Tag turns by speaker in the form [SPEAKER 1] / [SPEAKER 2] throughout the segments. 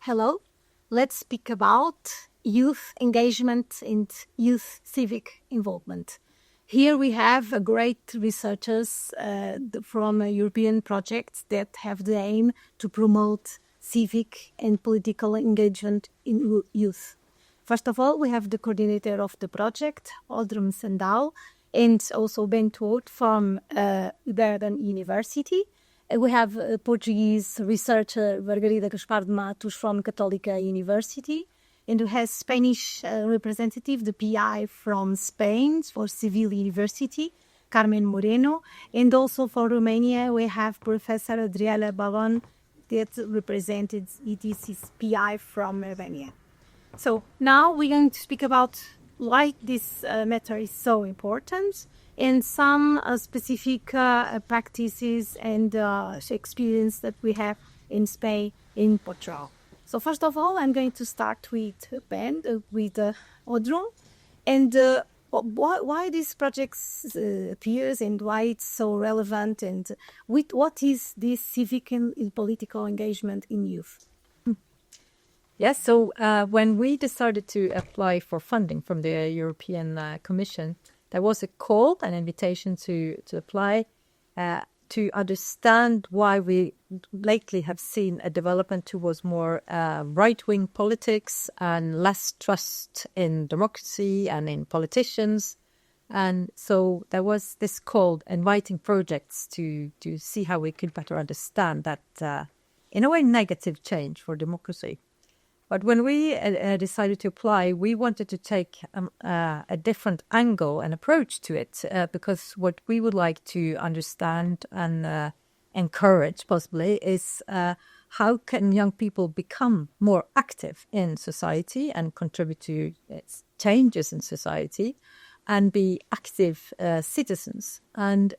[SPEAKER 1] Hello, let's speak about youth engagement and youth civic involvement. Here we have great researchers from European projects that have the aim to promote civic and political engagement in youth. First of all, we have the coordinator of the project, Oldram Sandal, and also Bento Wout from Cidadania University. We have a Portuguese researcher, Margarida Gaspar de Matos, from Católica University. And we have Spanish representative, the PI from Spain for Seville University, Carmen Moreno. And also for Romania, we have Professor Adriana Balon that represented ETC's PI from Romania. So now we're going to speak about why this matter is so important and some specific practices and experience that we have in Spain, in Portugal. So first of all, I'm going to start with Oldram, and why this project appears and why it's so relevant, and what is this civic and political engagement in youth?
[SPEAKER 2] Yes, so when we decided to apply for funding from the European Commission, there was a call, an invitation to apply to understand why we lately have seen a development towards more right-wing politics and less trust in democracy and in politicians. And so there was this call inviting projects to see how we could better understand that, in a way, negative change for democracy. But when we decided to apply, we wanted to take a different angle and approach to it because what we would like to understand and encourage possibly is how can young people become more active in society and contribute to changes in society and be active citizens. And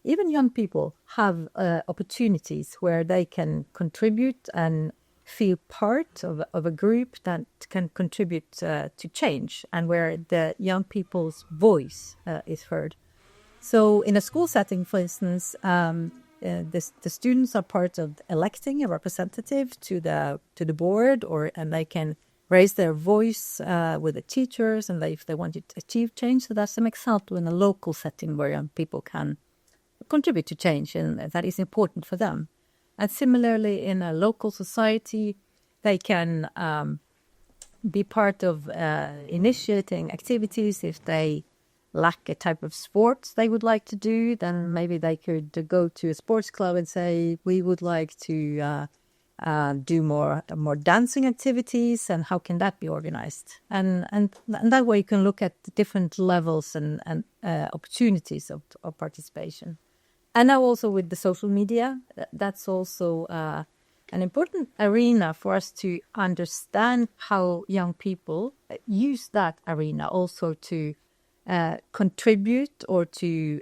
[SPEAKER 2] even young people have opportunities where they can contribute and feel part of a group that can contribute to change and where the young people's voice is heard. So in a school setting, for instance, the students are part of electing a representative to the board, and they can raise their voice with the teachers, and if they want to achieve change. So that's an example in a local setting where young people can contribute to change, and that is important for them. And similarly, in a local society, they can be part of initiating activities. If they lack a type of sports they would like to do, then maybe they could go to a sports club and say, we would like to do more dancing activities, and how can that be organized? And that way you can look at the different levels and opportunities of participation. And now also with the social media, that's also an important arena for us to understand how young people use that arena also to contribute or to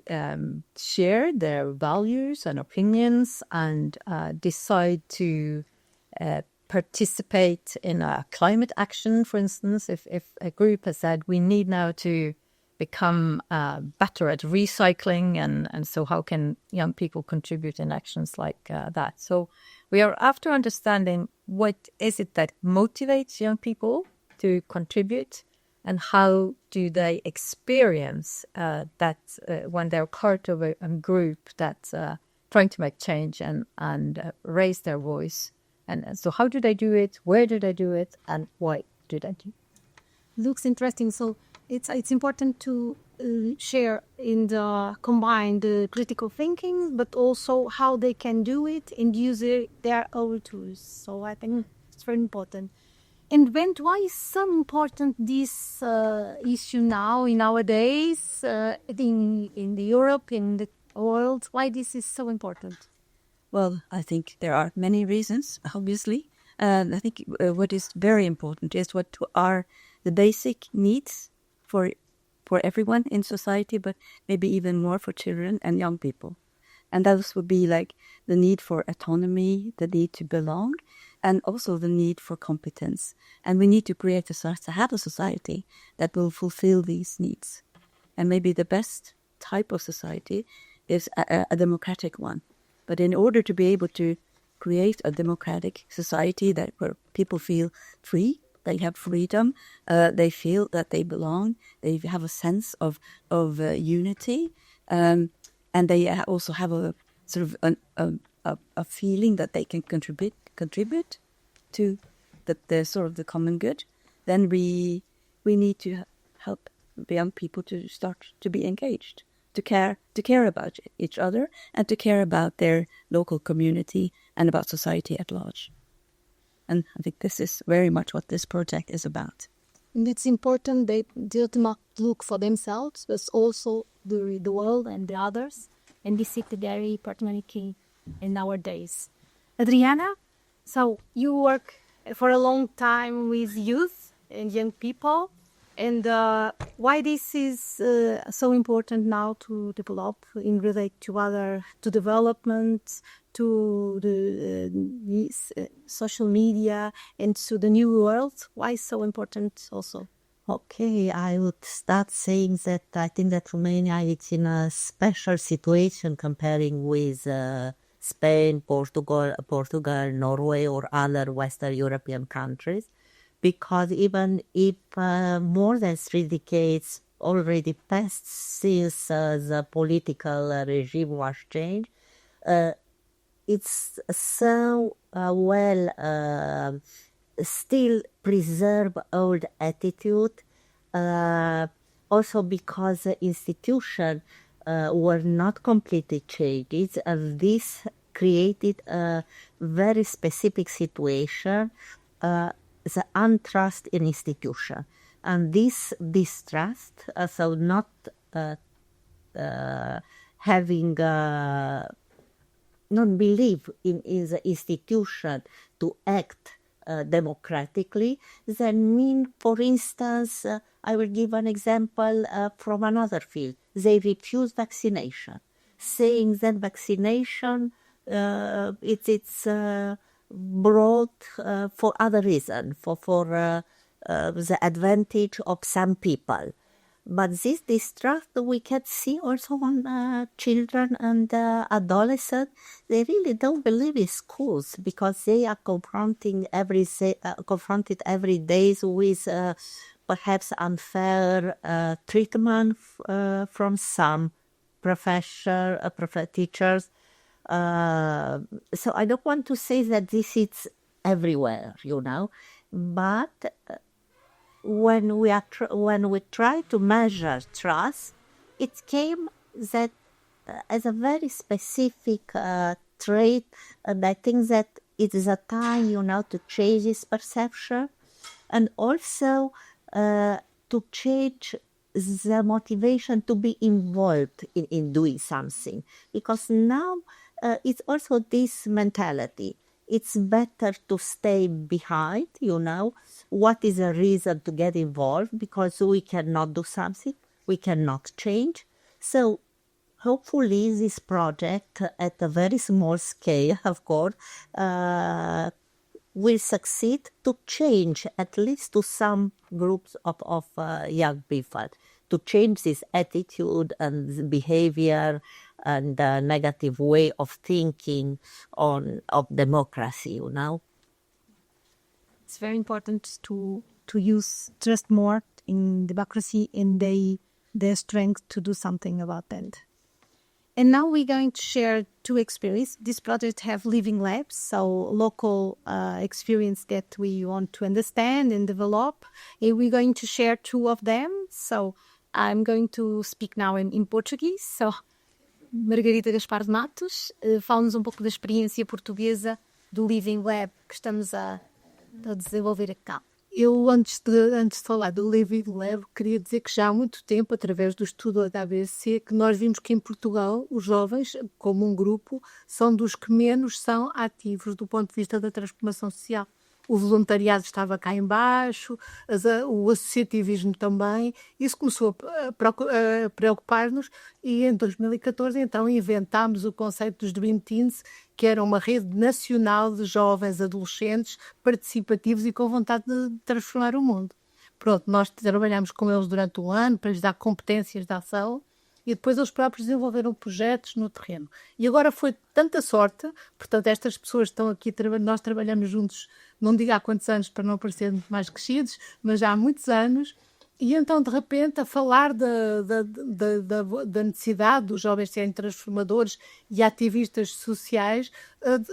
[SPEAKER 2] share their values and opinions and decide to participate in a climate action, for instance. If a group has said, we need now to become better at recycling, and so how can young people contribute in actions like that? So we are after understanding what is it that motivates young people to contribute, and how do they experience that when they're part of a group that's trying to make change and raise their voice. And so how do they do it, where do they do it, and why do they do it?
[SPEAKER 1] Looks interesting. So it's important to share in the combine the critical thinking, but also how they can do it and use their own tools. So I think it's very important. And why is so important this issue now, in nowadays, in the Europe, in the world? Why this is so important?
[SPEAKER 3] Well, I think there are many reasons, obviously. I think what is very important is what are the basic needs for everyone in society, but maybe even more for children and young people. And those would be like the need for autonomy, the need to belong, and also the need for competence. And we need to create have a society that will fulfill these needs. And maybe the best type of society is a democratic one. But in order to be able to create a democratic society where people feel free, they have freedom, they feel that they belong, they have a sense of unity, and they also have a sort of a feeling that they can contribute to the sort of the common good. Then we need to help young people to start to be engaged, to care about each other, and to care about their local community and about society at large. And I think this is very much what this project is about.
[SPEAKER 1] And it's important they do not look for themselves, but also the world and the others. And this is very particularly key in our days. Adriana, so you work for a long time with youth and young people. And why this is so important now to develop in relate to development, to the social media, and to the new world? Why so important also?
[SPEAKER 4] Okay, I would start saying that I think that Romania is in a special situation comparing with Spain, Portugal, Norway, or other Western European countries. Because even if more than 3 decades already passed since the political regime was changed, it's so still preserve old attitude, also because the institutions were not completely changed, and this created a very specific situation, the untrust in institution, and this distrust, so not having non-belief in the institution to act democratically, then mean, for instance, I will give an example from another field. They refuse vaccination, saying that vaccination it's brought for other reason, for the advantage of some people. But this distrust we can see also on children and adolescents. They really don't believe in schools because they are confronted every day with perhaps unfair treatment from some teachers. So I don't want to say that this is everywhere, but when we try to measure trust, it came that as a very specific trait, and I think that it is a time, to change this perception, and also to change the motivation to be involved in doing something, because now it's also this mentality. It's better to stay behind, What is the reason to get involved? Because we cannot do something, we cannot change. So hopefully this project, at a very small scale, of course, will succeed to change, at least to some groups of young people, to change this attitude and behavior and negative way of thinking of democracy,
[SPEAKER 1] It's very important to use trust more in democracy and their strength to do something about that. And now we're going to share 2 experiences. This project have living labs, so local experience that we want to understand and develop. And we're going to share 2 of them. So I'm going to speak now in Portuguese. So Margarida Gaspar de Matos, fala-nos um pouco da experiência portuguesa do Living Lab que estamos a desenvolver aqui.
[SPEAKER 5] Eu, antes de falar do Living Lab, queria dizer que já há muito tempo, através do estudo da ABC, que nós vimos que em Portugal os jovens, como um grupo, são dos que menos são ativos do ponto de vista da transformação social. O voluntariado estava cá em baixo, o associativismo também. Isso começou a preocupar-nos e em 2014 então inventámos o conceito dos Dream Teens, que era uma rede nacional de jovens adolescentes participativos e com vontade de transformar o mundo. Pronto, nós trabalhamos com eles durante um ano para lhes dar competências de ação e depois eles próprios desenvolveram projetos no terreno. E agora foi tanta sorte, portanto, estas pessoas estão aqui, nós trabalhamos juntos, não digo há quantos anos para não parecer muito mais crescidos, mas já há muitos anos, e então, de repente, a falar da necessidade dos jovens serem transformadores e ativistas sociais,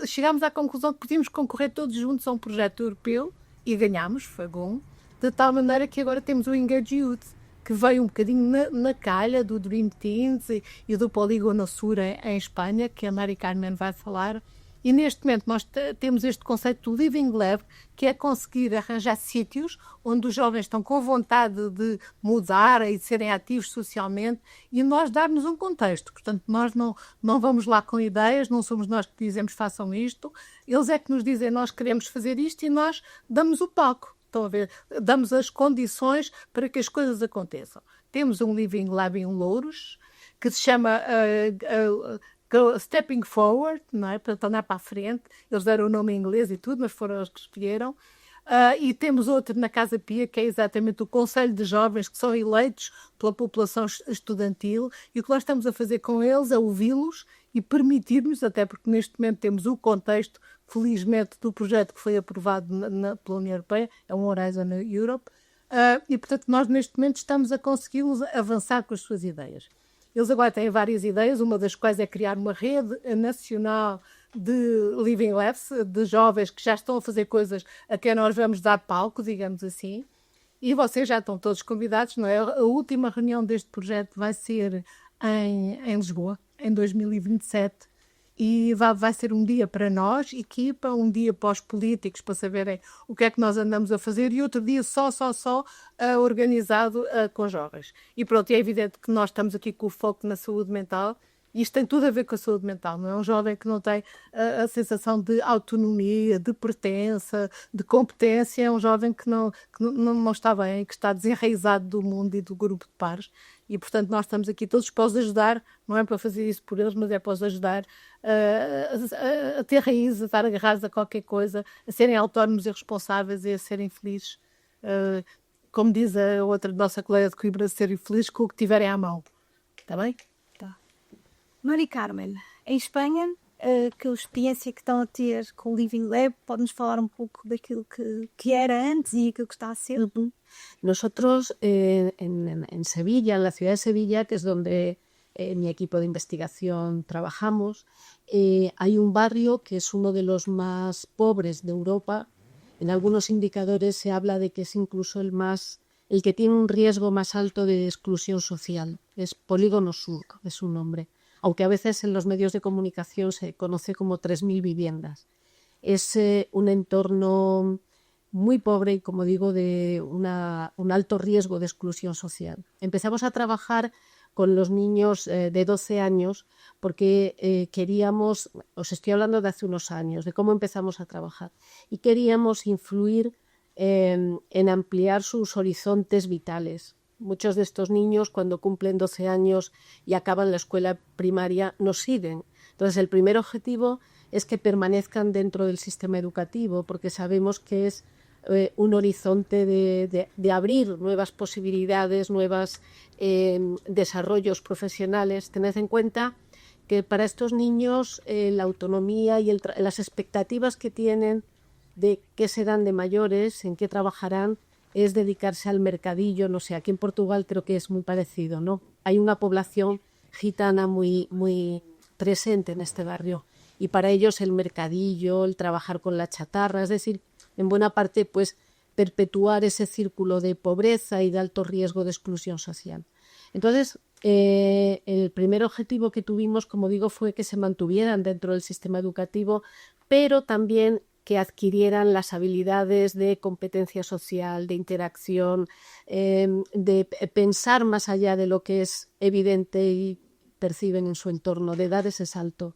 [SPEAKER 5] chegámos à conclusão que podíamos concorrer todos juntos a um projeto europeu, e ganhámos, foi bom, de tal maneira que agora temos o Engage Youth, que veio um bocadinho na calha do Dream Teams e do Polígono Sur em Espanha, que a Mari Carmen vai falar. E neste momento nós temos este conceito do Living Lab, que é conseguir arranjar sítios onde os jovens estão com vontade de mudar e de serem ativos socialmente e nós darmos um contexto. Portanto, nós não vamos lá com ideias, não somos nós que dizemos façam isto, eles é que nos dizem nós queremos fazer isto e nós damos o palco. Estão a ver? Damos as condições para que as coisas aconteçam. Temos um Living Lab em Louros, que se chama Stepping Forward, não é? Para andar para a frente. Eles deram o nome em inglês e tudo, mas foram eles que escolheram. E temos outro na Casa Pia, que é exatamente o Conselho de Jovens, que são eleitos pela população estudantil. E o que nós estamos a fazer com eles é ouvi-los e permitir-nos, até porque neste momento temos o contexto, felizmente, do projeto que foi aprovado pela União Europeia, é um Horizon Europe. E, portanto, nós neste momento estamos a consegui-los avançar com as suas ideias. Eles agora têm várias ideias, uma das quais é criar uma rede nacional de Living Labs, de jovens que já estão a fazer coisas a quem nós vamos dar palco, digamos assim. E vocês já estão todos convidados, não é? A última reunião deste projeto vai ser em Lisboa, em 2027. E vai ser um dia para nós, equipa, um dia para os políticos, para saberem o que é que nós andamos a fazer, e outro dia só organizado com jovens. E pronto, é evidente que nós estamos aqui com o foco na saúde mental, e isto tem tudo a ver com a saúde mental, não é? Um jovem que não tem a sensação de autonomia, de pertença, de competência, é um jovem que não está bem, que está desenraizado do mundo e do grupo de pares. E, portanto, nós estamos aqui todos para os ajudar, não é para fazer isso por eles, mas é para os ajudar a ter raízes, a estar agarrados a qualquer coisa, a serem autónomos e responsáveis e a serem felizes. Como diz a outra nossa colega de Coimbra, a serem felizes com o que tiverem à mão. Está bem?
[SPEAKER 1] Tá. Mari Carmen, em Espanha, que experiência que estão a ter com o Living Lab, pode-nos falar um pouco daquilo que era antes y aquilo que está a ser?
[SPEAKER 6] Nosotros en Sevilla, en la ciudad de Sevilla, que es donde mi equipo de investigación trabajamos, hay un barrio que es uno de los más pobres de Europa. En algunos indicadores se habla de que es incluso el que tiene un riesgo más alto de exclusión social. Es Polígono Sur, es su nombre. Aunque a veces en los medios de comunicación se conoce como 3.000 viviendas. Es un entorno muy pobre y, como digo, de un alto riesgo de exclusión social. Empezamos a trabajar con los niños de 12 años porque queríamos, os estoy hablando de hace unos años, de cómo empezamos a trabajar, y queríamos influir en ampliar sus horizontes vitales. Muchos de estos niños, cuando cumplen 12 años y acaban la escuela primaria, nos siguen. Entonces, el primer objetivo es que permanezcan dentro del sistema educativo, porque sabemos que es un horizonte de abrir nuevas posibilidades, nuevos desarrollos profesionales. Tened en cuenta que para estos niños la autonomía y las expectativas que tienen de qué serán de mayores, en qué trabajarán, es dedicarse al mercadillo. No sé, aquí en Portugal creo que es muy parecido, ¿no? Hay una población gitana muy, muy presente en este barrio, y para ellos el mercadillo, el trabajar con la chatarra, es decir, en buena parte, pues, perpetuar ese círculo de pobreza y de alto riesgo de exclusión social. Entonces, el primer objetivo que tuvimos, como digo, fue que se mantuvieran dentro del sistema educativo, pero también que adquirieran las habilidades de competencia social, de interacción, de pensar más allá de lo que es evidente y perciben en su entorno, de dar ese salto.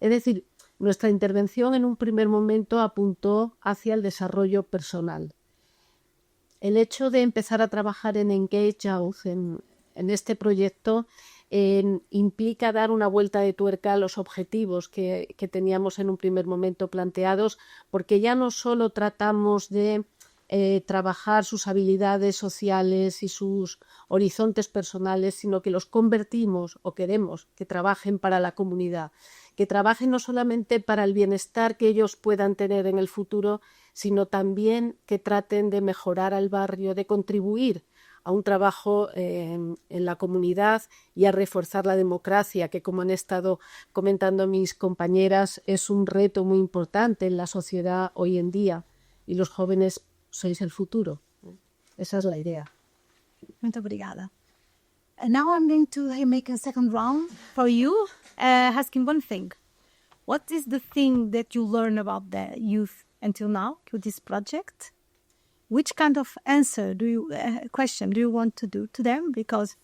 [SPEAKER 6] Es decir, nuestra intervención en un primer momento apuntó hacia el desarrollo personal. El hecho de empezar a trabajar en Engage Youth, en este proyecto, implica dar una vuelta de tuerca a los objetivos que teníamos en un primer momento planteados, porque ya no solo tratamos de trabajar sus habilidades sociales y sus horizontes personales, sino que los convertimos o queremos que trabajen para la comunidad, que trabajen no solamente para el bienestar que ellos puedan tener en el futuro, sino también que traten de mejorar al barrio, de contribuir a un trabajo en la comunidad y a reforzar la democracia, que como han estado comentando mis compañeras, es un reto muy importante en la sociedad hoy en día. Y los jóvenes sois el futuro. Esa es la idea.
[SPEAKER 1] Muito obrigada. And now I'm going to make a second round for you, asking one thing. What is the thing that you learn about the youth until now with this project? Which kind of question do you want to do to them? Because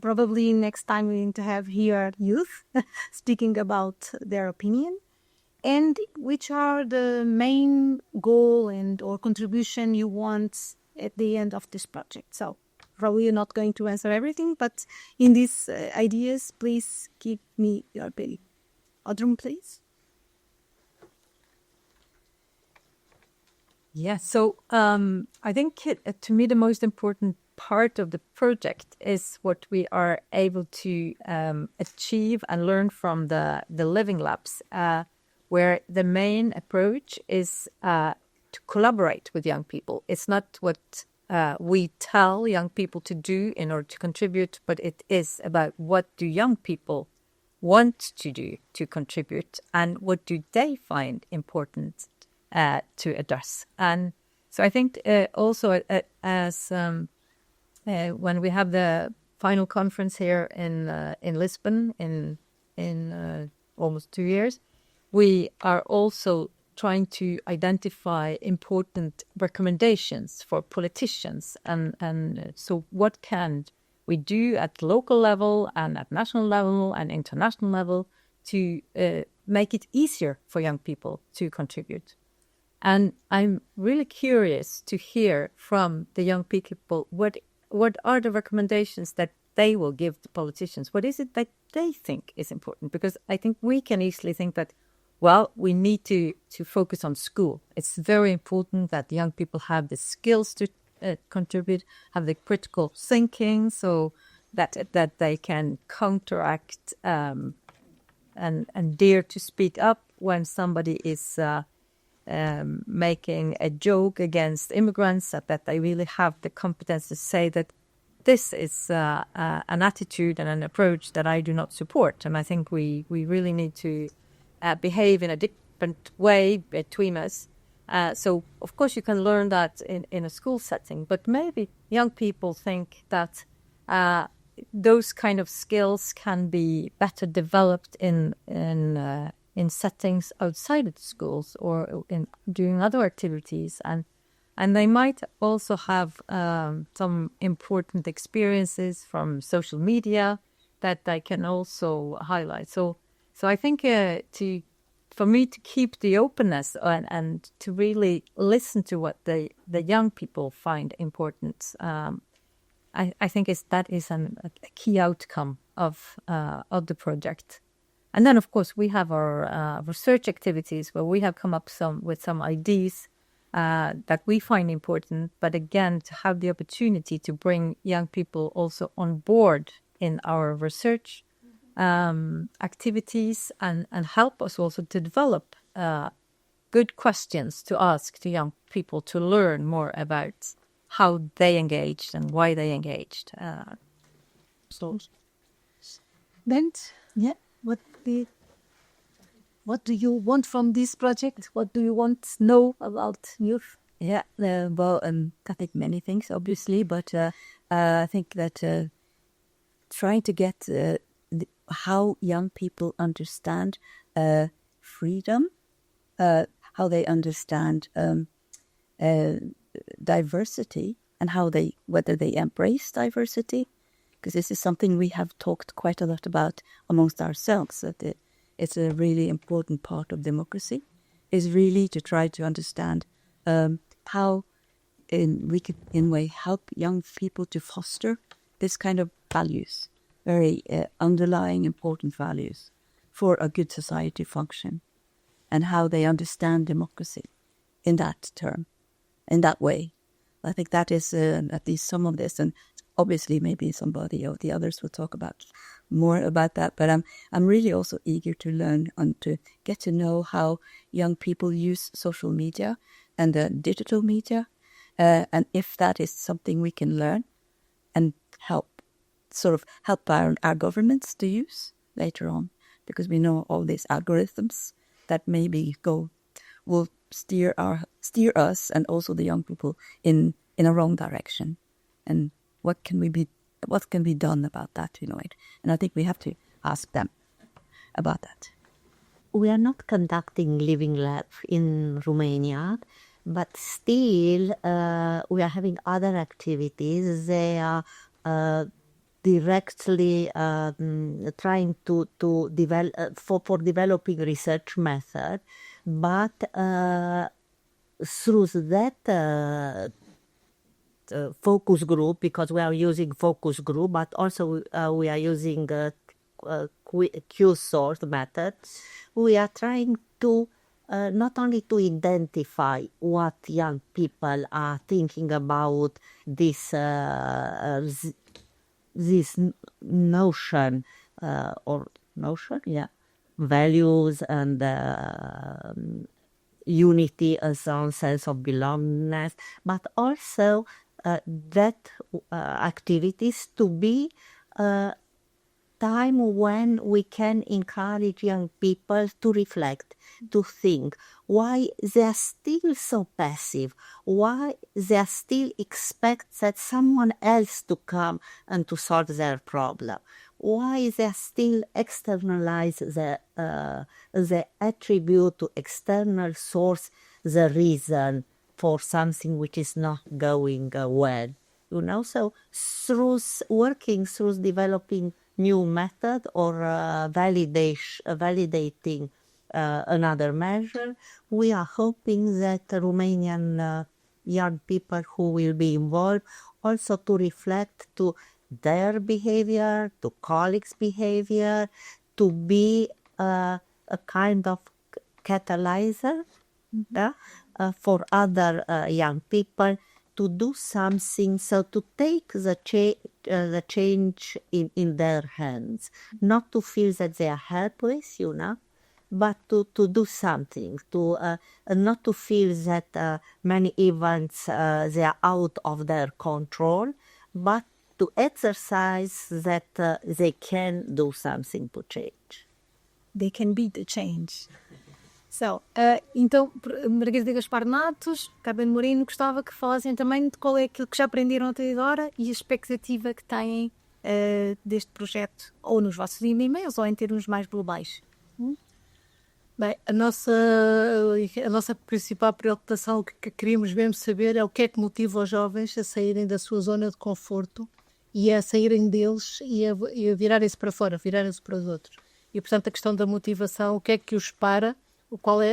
[SPEAKER 1] probably next time we're going to have here youth speaking about their opinion. And which are the main goal or contribution you want at the end of this project? So probably you're not going to answer everything, but in these ideas, please give me your opinion. Audrey, please.
[SPEAKER 2] Yeah, so I think to me the most important part of the project is what we are able to achieve and learn from the living labs, where the main approach is to collaborate with young people. It's not what we tell young people to do in order to contribute, but it is about what do young people want to do to contribute and what do they find important to address. And so I think also as when we have the final conference here in Lisbon in almost 2 years, we are also trying to identify important recommendations for politicians. And so what can we do at local level and at national level and international level to make it easier for young people to contribute? And I'm really curious to hear from the young people what are the recommendations that they will give to politicians? What is it that they think is important? Because I think we can easily think that, well, we need to focus on school. It's very important that young people have the skills to contribute, have the critical thinking, so that they can counteract and dare to speak up when somebody is making a joke against immigrants, that they really have the competence to say that this is an attitude and an approach that I do not support. And I think we really need to behave in a different way between us. So, of course, you can learn that in a school setting, but maybe young people think that those kind of skills can be better developed in settings outside of the schools or in doing other activities, and they might also have some important experiences from social media that they can also highlight. So I think for me to keep the openness and to really listen to what the young people find important, I think that is a key outcome of the project. And then, of course, we have our research activities where we have come up with some ideas that we find important, but again, to have the opportunity to bring young people also on board in our research activities and help us also to develop good questions to ask to young people to learn more about how they engaged and why they engaged.
[SPEAKER 1] Bent, yeah. What do you want from this project? What do you want to know about youth?
[SPEAKER 3] Yeah, I think many things, obviously, but I think that trying to get how young people understand freedom, how they understand diversity, and whether they embrace diversity, because this is something we have talked quite a lot about amongst ourselves, that it's a really important part of democracy, is really to try to understand how we could, in a way, help young people to foster this kind of values, very underlying important values for a good society function, and how they understand democracy in that term. in that way. I think that is at least some of this, and obviously maybe somebody or the others will talk about more about that. But I'm really also eager to learn and to get to know how young people use social media and digital media, and if that is something we can learn and help our governments to use later on, because we know all these algorithms that maybe will steer us and also the young people in a wrong direction. And what can be done about that, and I think we have to ask them about that.
[SPEAKER 4] We are not conducting Living Lab in Romania, but still we are having other activities. They are directly trying to develop for developing research method, but through that focus group, because we are using focus group, but also we are using Q-sort method. We are trying to not only to identify what young people are thinking about this notion, values and unity as a sense of belongingness, but also that activities to be time when we can encourage young people to reflect, to think why they are still so passive, why they still expect that someone else to come and to solve their problem, why they still externalize the attribute to external source, the reason for something which is not going well. So through developing new method or validating another measure, we are hoping that Romanian young people who will be involved also to reflect to their behavior, to colleagues' behavior, to be a kind of catalyzer for other young people to do something, so to take the change in their hands, not to feel that they are helpless, but to do something, to not to feel that many events they are out of their control, but to exercise that they can do something to change.
[SPEAKER 1] They can be the change. So, então, Margarida Gaspar Matos, Carmen Moreno, gostava que falassem também de qual é aquilo que já aprenderam até agora e a expectativa que têm deste projeto, ou nos vossos e-mails, ou em termos mais globais.
[SPEAKER 5] Bem, a nossa principal preocupação, o que queríamos mesmo saber é o que é que motiva os jovens a saírem da sua zona de conforto e a saírem deles e a virarem-se para fora, virarem-se para os outros. E, portanto, a questão da motivação, o que é que os para,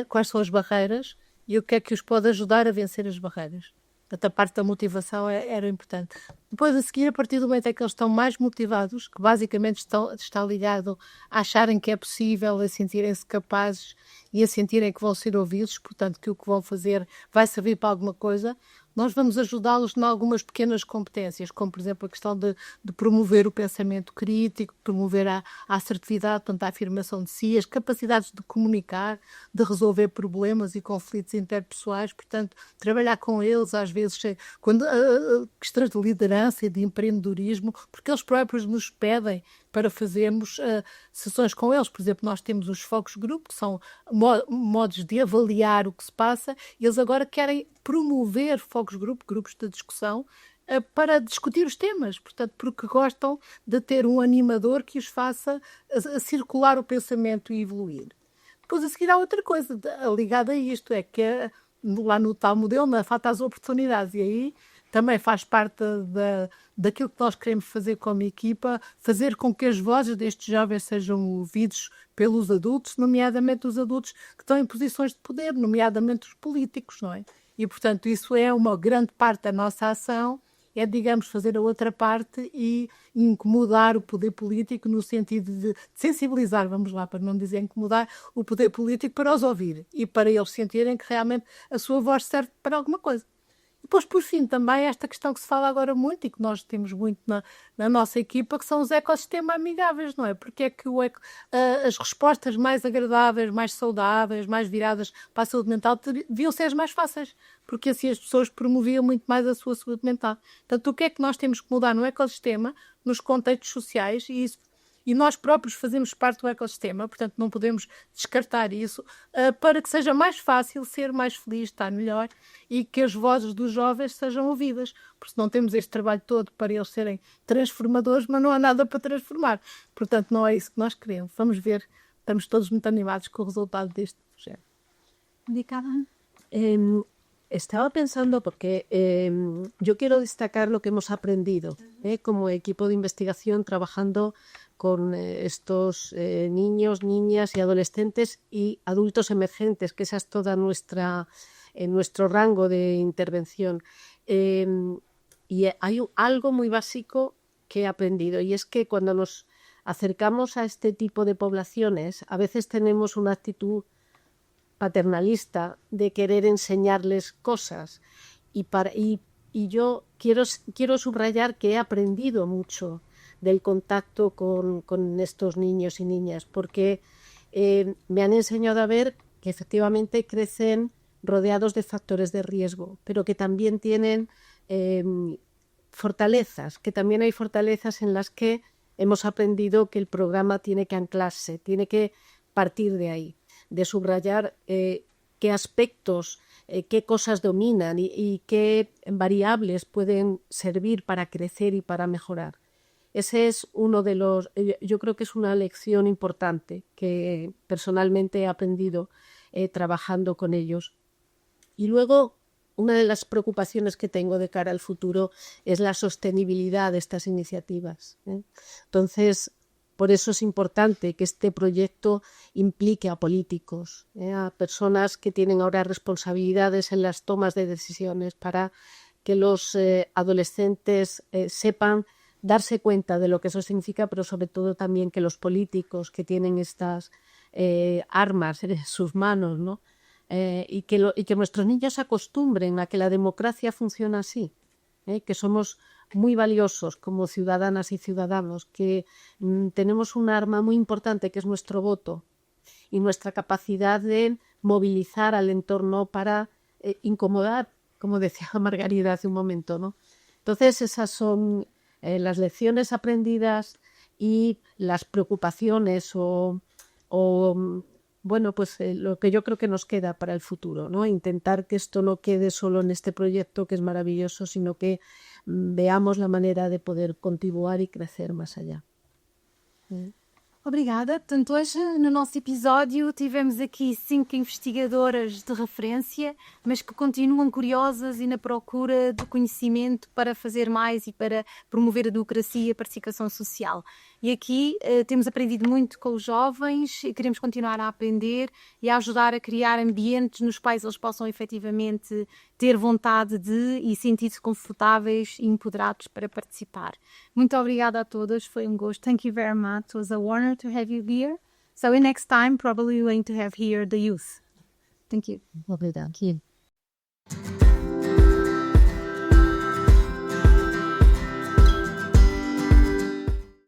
[SPEAKER 5] quais são as barreiras e o que é que os pode ajudar a vencer as barreiras. Portanto, a parte da motivação era importante. Depois, a seguir, a partir do momento em que eles estão mais motivados, que basicamente está ligado a acharem que é possível, a sentirem-se capazes e a sentirem que vão ser ouvidos, portanto, que o que vão fazer vai servir para alguma coisa, nós vamos ajudá-los em algumas pequenas competências, como, por exemplo, a questão de promover o pensamento crítico, promover a assertividade, portanto, a afirmação de si, as capacidades de comunicar, de resolver problemas e conflitos interpessoais, portanto, trabalhar com eles, às vezes, questões de liderança e de empreendedorismo, porque eles próprios nos pedem para fazermos sessões com eles. Por exemplo, nós temos os focus group, que são modos de avaliar o que se passa, e eles agora querem promover focus group, grupos de discussão, para discutir os temas, portanto, porque gostam de ter um animador que os faça a circular o pensamento e evoluir. Depois, a seguir, há outra coisa ligada a isto, é que lá no tal modelo falta as oportunidades, e aí também faz parte daquilo que nós queremos fazer como equipa, fazer com que as vozes destes jovens sejam ouvidos pelos adultos, nomeadamente os adultos que estão em posições de poder, nomeadamente os políticos, não é? E, portanto, isso é uma grande parte da nossa ação, é, digamos, fazer a outra parte e incomodar o poder político no sentido de sensibilizar, vamos lá, para não dizer incomodar, o poder político para os ouvir e para eles sentirem que realmente a sua voz serve para alguma coisa. Depois, por fim, também esta questão que se fala agora muito e que nós temos muito na nossa equipa, que são os ecossistemas amigáveis, não é? Porque é que as respostas mais agradáveis, mais saudáveis, mais viradas para a saúde mental deviam ser as mais fáceis, porque assim as pessoas promoviam muito mais a sua saúde mental. Portanto, o que é que nós temos que mudar no ecossistema, nos contextos sociais, e nós próprios fazemos parte do ecossistema, portanto não podemos descartar isso, para que seja mais fácil ser mais feliz, estar melhor e que as vozes dos jovens sejam ouvidas, porque senão temos este trabalho todo para eles serem transformadores, mas não há nada para transformar. Portanto, não é isso que nós queremos. Vamos ver, estamos todos muito animados com o resultado deste projeto.
[SPEAKER 1] Dedicada.
[SPEAKER 6] Estaba pensando porque yo quiero destacar lo que hemos aprendido como equipo de investigación trabajando con estos niños, niñas y adolescentes y adultos emergentes, que esa es toda nuestro rango de intervención. Y hay algo muy básico que he aprendido, y es que cuando nos acercamos a este tipo de poblaciones, a veces tenemos una actitud paternalista de querer enseñarles cosas, y yo quiero subrayar que he aprendido mucho del contacto con estos niños y niñas, porque me han enseñado a ver que efectivamente crecen rodeados de factores de riesgo, pero que también tienen fortalezas, que también hay fortalezas en las que hemos aprendido que el programa tiene que anclarse, tiene que partir de ahí, de subrayar qué aspectos, qué cosas dominan y qué variables pueden servir para crecer y para mejorar. Ese es uno de los, yo creo que es una lección importante que personalmente he aprendido trabajando con ellos. Y luego, una de las preocupaciones que tengo de cara al futuro es la sostenibilidad de estas iniciativas. Entonces, por eso es importante que este proyecto implique a políticos, a personas que tienen ahora responsabilidades en las tomas de decisiones, para que los adolescentes sepan darse cuenta de lo que eso significa, pero sobre todo también que los políticos que tienen estas armas en sus manos, ¿no? Y que nuestros niños se acostumbren a que la democracia funciona así, que somos muy valiosos como ciudadanas y ciudadanos, que tenemos un arma muy importante que es nuestro voto y nuestra capacidad de movilizar al entorno para incomodar, como decía Margarida hace un momento, ¿no? Entonces esas son las lecciones aprendidas y las preocupaciones bueno, pues lo que yo creo que nos queda para el futuro, ¿no? Intentar que esto no quede solo en este proyecto, que es maravilloso, sino que veamos la manera de poder continuar y crecer más allá.
[SPEAKER 1] Obrigada. Portanto, hoje no nosso episódio tivemos aqui 5 investigadoras de referência, mas que continuam curiosas e na procura de conhecimento para fazer mais e para promover a democracia e a participação social. E aqui temos aprendido muito com os jovens e queremos continuar a aprender e a ajudar a criar ambientes nos quais eles possam efetivamente ter vontade de e sentir-se confortáveis e empoderados para participar. Muito obrigada a todas, foi um gosto. Thank you very much. It was a honor to have you here. So next time probably we're going to have here the youth. Thank you.
[SPEAKER 3] Obrigada.